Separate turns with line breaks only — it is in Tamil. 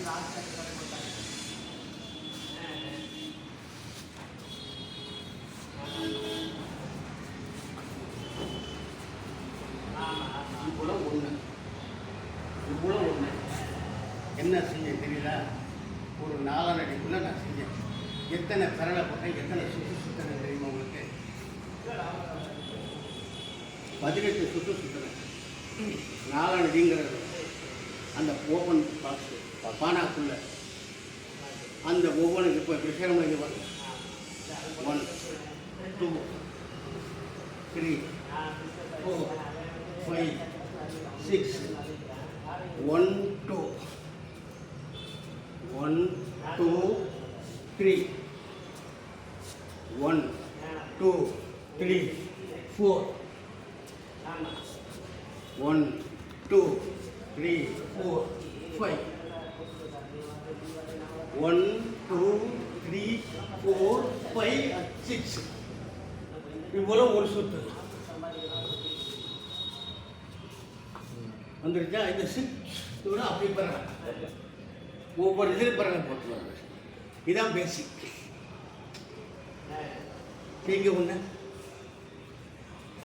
இவ்வளோ ஒன்று என்ன செஞ்சேன் தெரியல. ஒரு 4 அடிக்குள்ளே நான் செஞ்சேன். எத்தனை கரலை போட்டேன், எத்தனை சுற்றுனேன் தெரியுமா உங்களுக்கு? 18 சுற்றுனேன். 4 அடிங்கிறது அந்த ஓப்பன் பாக்ஸ் பானாக்குள்ள அந்த ஒவ்வொன்றுக்கு இப்போ எப்படி சேர முடியும்? 1 2 3 4 5 6 1 2 1 2 3 1 2 3 4 1 2 3 4 5 1 2 3 4 5 6 இவ்வளோ ஒரு சுற்று வந்துருச்சா? இந்த 6 அப்படி பெறாங்க, ஒவ்வொரு இதில் பெறாங்க போட்டுருவாங்க. இதுதான் பேசிக். நீங்கள் ஒன்று